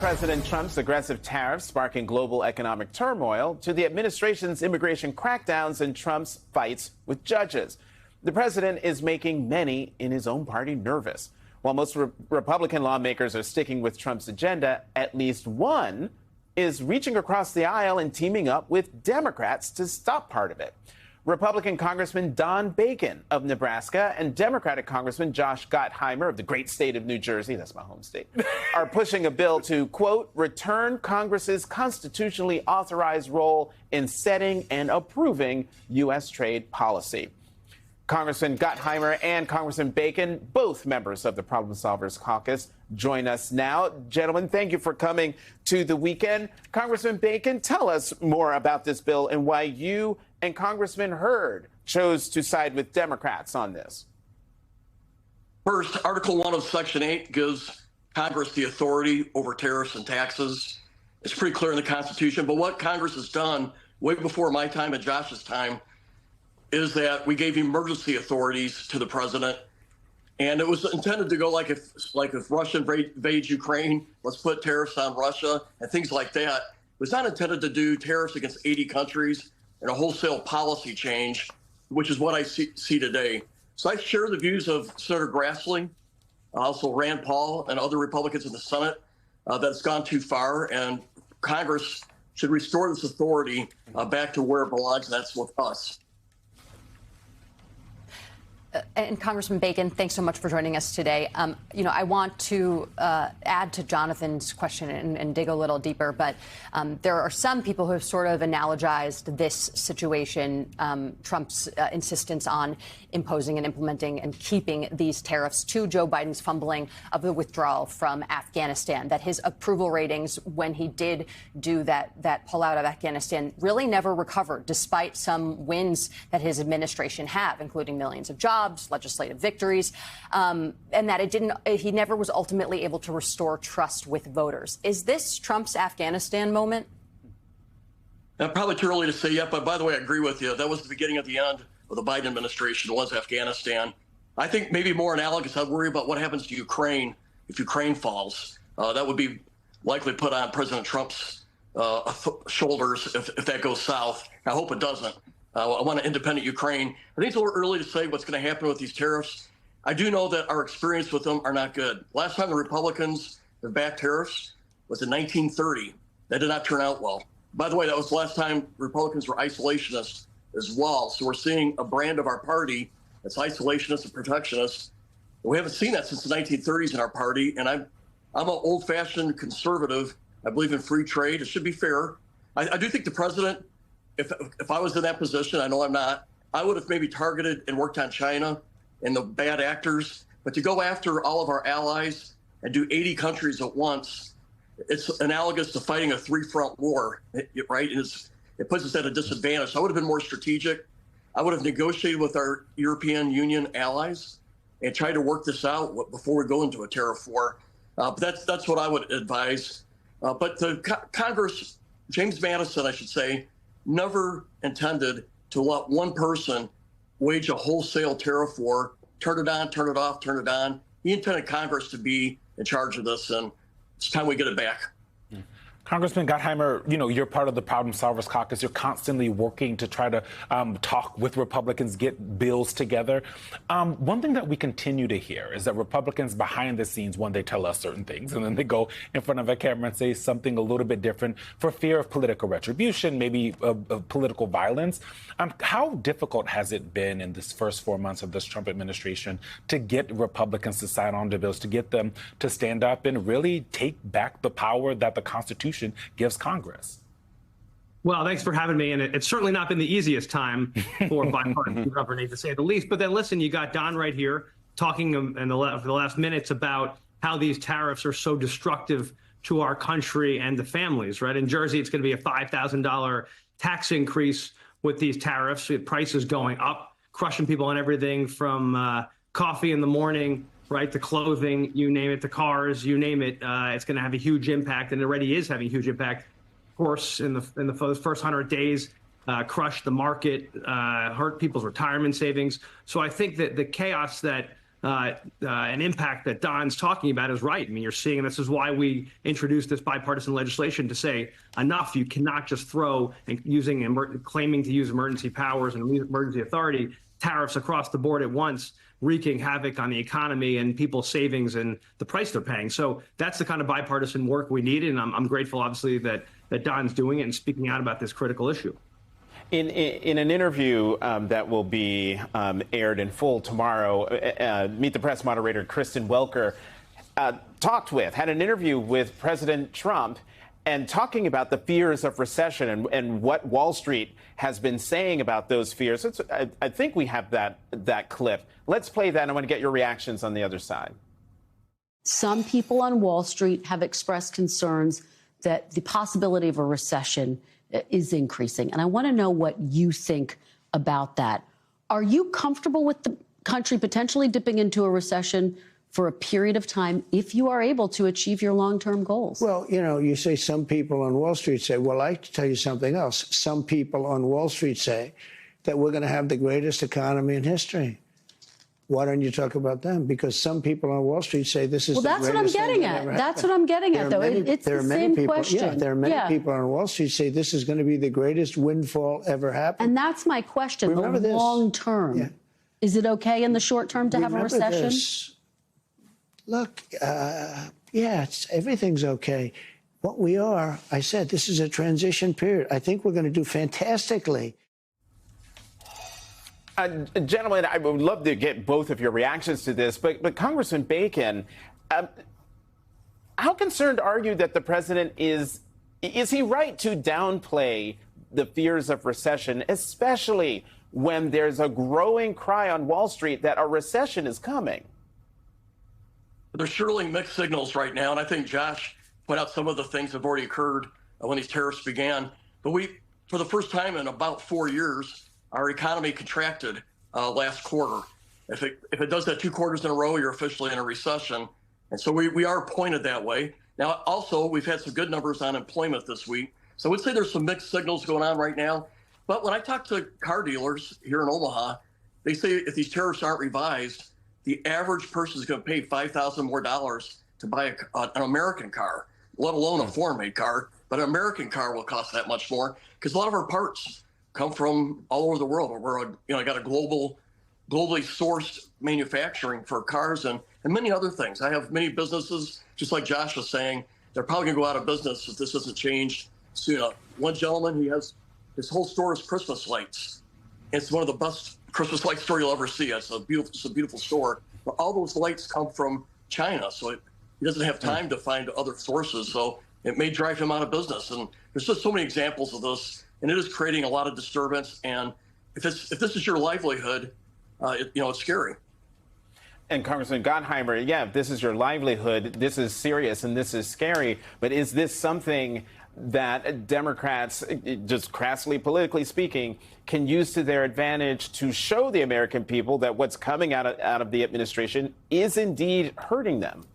President Trump's aggressive tariffs sparking global economic turmoil to the administration's immigration crackdowns and Trump's fights with judges. The president is making many in his own party nervous. While most Republican lawmakers are sticking with Trump's agenda, at least one is reaching across the aisle and teaming up with Democrats to stop part of it. Republican Congressman Don Bacon of Nebraska and Democratic Congressman Josh Gottheimer of the great state of New Jersey, that's my home state, are pushing a bill to, quote, return Congress's constitutionally authorized role in setting and approving U.S. trade policy. Congressman Gottheimer and Congressman Bacon, both members of the Problem Solvers Caucus, join us now. Gentlemen, thank you for coming to the weekend. Congressman Bacon, tell us more about this bill and why you and Congressman Hurd chose to side with Democrats on this. First, Article 1 of Section 8 gives Congress the authority over tariffs and taxes. It's pretty clear in the Constitution, but what Congress has done way before my time and Josh's time is that we gave emergency authorities to the president. And it was intended to go like if Russia invades Ukraine, let's put tariffs on Russia and things like that. It was not intended to do tariffs against 80 countries and a wholesale policy change, which is what I see today. So I share the views of Senator Grassley, also Rand Paul and other Republicans in the Senate, that it's gone too far, and Congress should restore this authority back to where it belongs, and that's with us. And Congressman Bacon, thanks so much for joining us today. I want to add to Jonathan's question and dig a little deeper, but there are some people who have sort of analogized this situation, Trump's insistence on imposing and implementing and keeping these tariffs, to Joe Biden's fumbling of the withdrawal from Afghanistan, that his approval ratings when he did do that pullout of Afghanistan really never recovered, despite some wins that his administration have, including millions of jobs, legislative victories, and that he never was ultimately able to restore trust with voters. Is this Trump's Afghanistan moment? Probably too early to say yet, but by the way, I agree with you. That was the beginning of the end of the Biden administration, was Afghanistan. I think maybe more analogous, I'd worry about what happens to Ukraine if Ukraine falls. That would be likely put on President Trump's shoulders if that goes south. I hope it doesn't. I want an independent Ukraine. I think it's a little early to say what's going to happen with these tariffs. I do know that our experience with them are not good. Last time the Republicans have backed tariffs was in 1930. That did not turn out well. By the way, that was the last time Republicans were isolationists as well. So we're seeing a brand of our party that's isolationist and protectionist. We haven't seen that since the 1930s in our party. And I'm an old-fashioned conservative. I believe in free trade. It should be fair. I do think the president, if I was in that position, I know I'm not, I would have maybe targeted and worked on China and the bad actors. But to go after all of our allies and do 80 countries at once, it's analogous to fighting a three-front war, right? It puts us at a disadvantage. So I would have been more strategic. I would have negotiated with our European Union allies and tried to work this out before we go into a tariff war. But that's what I would advise. But the Congress, James Madison, I should say, never intended to let one person wage a wholesale tariff war, turn it on, turn it off, turn it on. He intended Congress to be in charge of this, and it's time we get it back. Congressman Gottheimer, you're part of the Problem Solvers Caucus. You're constantly working to try to talk with Republicans, get bills together. One thing that we continue to hear is that Republicans behind the scenes, when they tell us certain things, and then they go in front of a camera and say something a little bit different for fear of political retribution, maybe of political violence. How difficult has it been in this first 4 months of this Trump administration to get Republicans to sign on to bills, to get them to stand up and really take back the power that the Constitution gives Congress? Well, thanks for having me. And it's certainly not been the easiest time for bipartisan government, to say the least. But then listen, you got Don right here talking for the last minutes about how these tariffs are so destructive to our country and the families, right? In Jersey, it's going to be a $5,000 tax increase with these tariffs, with prices going up, crushing people on everything from coffee in the morning, right, to clothing, you name it, to cars, you name it. It's going to have a huge impact, and it already is having a huge impact. Of course, in the first 100 days, crushed the market, hurt people's retirement savings. So I think that the chaos that an impact that Don's talking about is right. I mean, you're seeing, and this is why we introduced this bipartisan legislation to say enough. You cannot just throw and claiming to use emergency powers and emergency authority tariffs across the board at once, wreaking havoc on the economy and people's savings and the price they're paying. So that's the kind of bipartisan work we need, and I'm grateful, obviously, that Don's doing it and speaking out about this critical issue. In an interview that will be aired in full tomorrow, Meet the Press moderator Kristen Welker had an interview with President Trump and talking about the fears of recession and what Wall Street has been saying about those fears. I think we have that clip. Let's play that. I want to get your reactions on the other side. Some people on Wall Street have expressed concerns that the possibility of a recession is increasing. And I want to know what you think about that. Are you comfortable with the country potentially dipping into a recession for a period of time if you are able to achieve your long-term goals? Well, you know, you say some people on Wall Street say, well, I tell you something else. Some people on Wall Street say that we're going to have the greatest economy in history. Why don't you talk about them? Because some people on Wall Street say this is the greatest thing that ever happened. Well, that's what I'm getting at. That's what I'm getting at, though. It's the same question. Yeah, there are many people on Wall Street say this is going to be the greatest windfall ever happened. And that's my question. Remember the this. long term. Yeah. Is it okay in the short term to have a recession? This. Look, everything's okay. What we are, I said, this is a transition period. I think we're going to do fantastically. Gentlemen, I would love to get both of your reactions to this, but Congressman Bacon, how concerned are you that the president is he right to downplay the fears of recession, especially when there's a growing cry on Wall Street that a recession is coming? There's surely mixed signals right now, and I think Josh pointed out some of the things that have already occurred when these tariffs began. But for the first time in about 4 years, our economy contracted last quarter. If it does that 2 quarters in a row, you're officially in a recession. And so we are pointed that way. Now, also, we've had some good numbers on employment this week. So I would say there's some mixed signals going on right now. But when I talk to car dealers here in Omaha, they say if these tariffs aren't revised, the average person is going to pay $5,000 more to buy an American car, let alone a foreign-made car. But an American car will cost that much more because a lot of our parts come from all over the world. We're got a globally sourced manufacturing for cars and many other things. I have many businesses, just like Josh was saying, they're probably going to go out of business if this doesn't change soon. One gentleman, his whole store is Christmas lights. It's one of the best Christmas light store you'll ever see. It's a beautiful store. But all those lights come from China, so he doesn't have time to find other sources. So it may drive him out of business. And there's just so many examples of this. And it is creating a lot of disturbance. And if this is your livelihood, it's scary. And Congressman Gottheimer, if this is your livelihood, this is serious and this is scary. But is this something that Democrats, just crassly politically speaking, can use to their advantage to show the American people that what's coming out of the administration is indeed hurting them?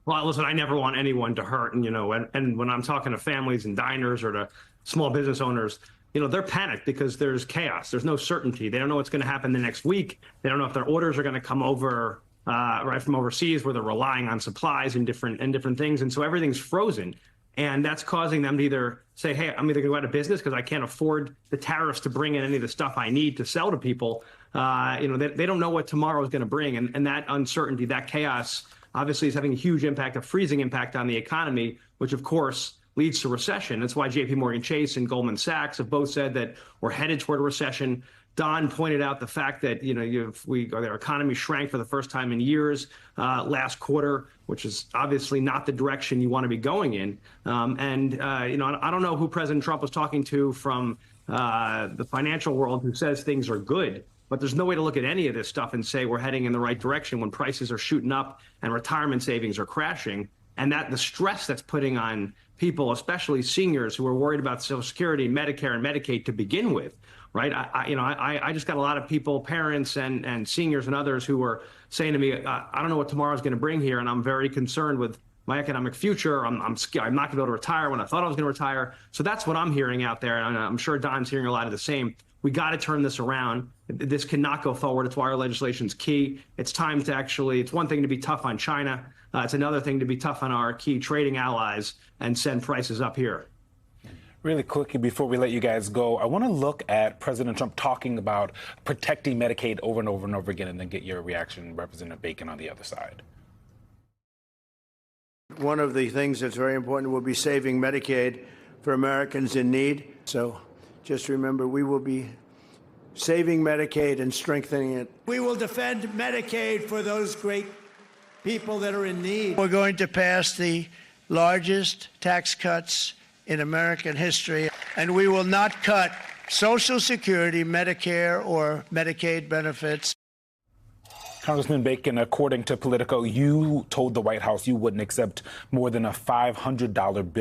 Well, listen, I never want anyone to hurt. And, and when I'm talking to families and diners or to small business owners, they're panicked because there's chaos. There's no certainty. They don't know what's going to happen the next week. They don't know if their orders are going to come over right from overseas, where they're relying on supplies and different things. And so everything's frozen. And that's causing them to either say, hey, I'm either going to go out of business because I can't afford the tariffs to bring in any of the stuff I need to sell to people. They don't know what tomorrow is going to bring. And that uncertainty, that chaos, obviously is having a huge impact, a freezing impact on the economy, which, of course, leads to recession. That's why J.P. Morgan Chase and Goldman Sachs have both said that we're headed toward a recession. Don pointed out the fact that their economy shrank for the first time in years last quarter, which is obviously not the direction you want to be going in. I don't know who President Trump was talking to from the financial world who says things are good, but there's no way to look at any of this stuff and say we're heading in the right direction when prices are shooting up and retirement savings are crashing, and that the stress that's putting on people, especially seniors who are worried about Social Security, Medicare, and Medicaid to begin with. Right. I just got a lot of people, parents and seniors and others who were saying to me, I don't know what tomorrow's going to bring here. And I'm very concerned with my economic future. I'm scared. I'm not going to be able to retire when I thought I was going to retire. So that's what I'm hearing out there. And I'm sure Don's hearing a lot of the same. We got to turn this around. This cannot go forward. It's why our legislation's key. It's time to it's one thing to be tough on China. It's another thing to be tough on our key trading allies and send prices up here. Really quickly, before we let you guys go, I want to look at President Trump talking about protecting Medicaid over and over and over again, and then get your reaction, Representative Bacon, on the other side. One of the things that's very important will be saving Medicaid for Americans in need. So just remember, we will be saving Medicaid and strengthening it. We will defend Medicaid for those great people that are in need. We're going to pass the largest tax cuts in American history, and we will not cut Social Security, Medicare, or Medicaid benefits. Congressman Bacon, according to Politico, you told the White House you wouldn't accept more than a $500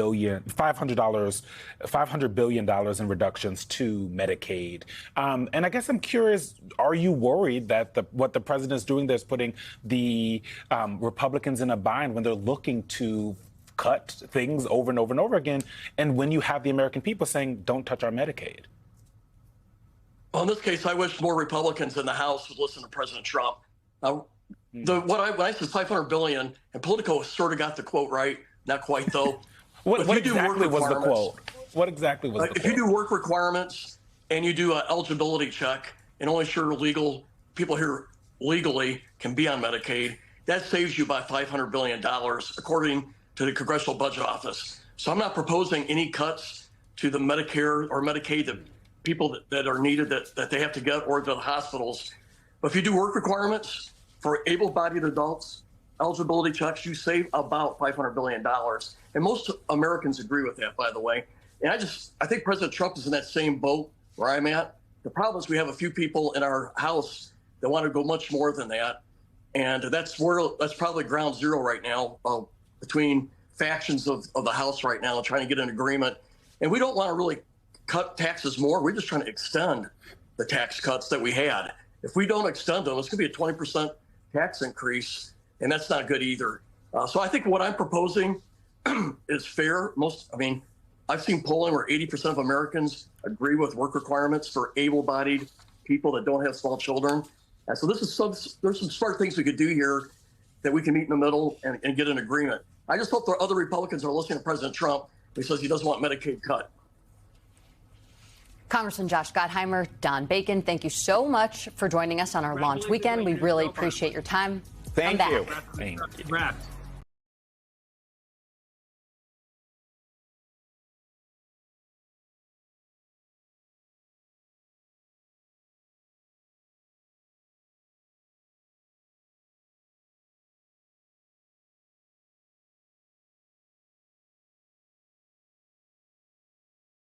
billion in reductions to Medicaid. And I guess I'm curious, are you worried that what the president is doing there is putting the Republicans in a bind when they're looking to cut things over and over and over again, and when you have the American people saying, don't touch our Medicaid? Well, in this case, I wish more Republicans in the House would listen to President Trump. When I said $500 billion, and Politico sort of got the quote right, not quite though. What exactly was the quote? What exactly was the quote? If you do work requirements and you do an eligibility check, and only sure people here legally can be on Medicaid, that saves you by $500 billion, according to the Congressional Budget Office. So I'm not proposing any cuts to the Medicare or Medicaid that people that are needed that they have to get, or to the hospitals. But if you do work requirements for able-bodied adults, eligibility checks, you save about $500 billion. And most Americans agree with that, by the way. And I think President Trump is in that same boat where I'm at. The problem is we have a few people in our House that want to go much more than that. And that's probably ground zero right now between factions of the House right now, trying to get an agreement. And we don't want to really cut taxes more. We're just trying to extend the tax cuts that we had. If we don't extend them, it's going to be a 20% tax increase, and that's not good either. So I think what I'm proposing is fair. I've seen polling where 80% of Americans agree with work requirements for able-bodied people that don't have small children. And so there's some smart things we could do here that we can meet in the middle and get an agreement. I just hope the other Republicans are listening to President Trump. He says he doesn't want Medicaid cut. Congressman Josh Gottheimer, Don Bacon, thank you so much for joining us on our launch weekend. We really appreciate your time. Thank you. Congrats.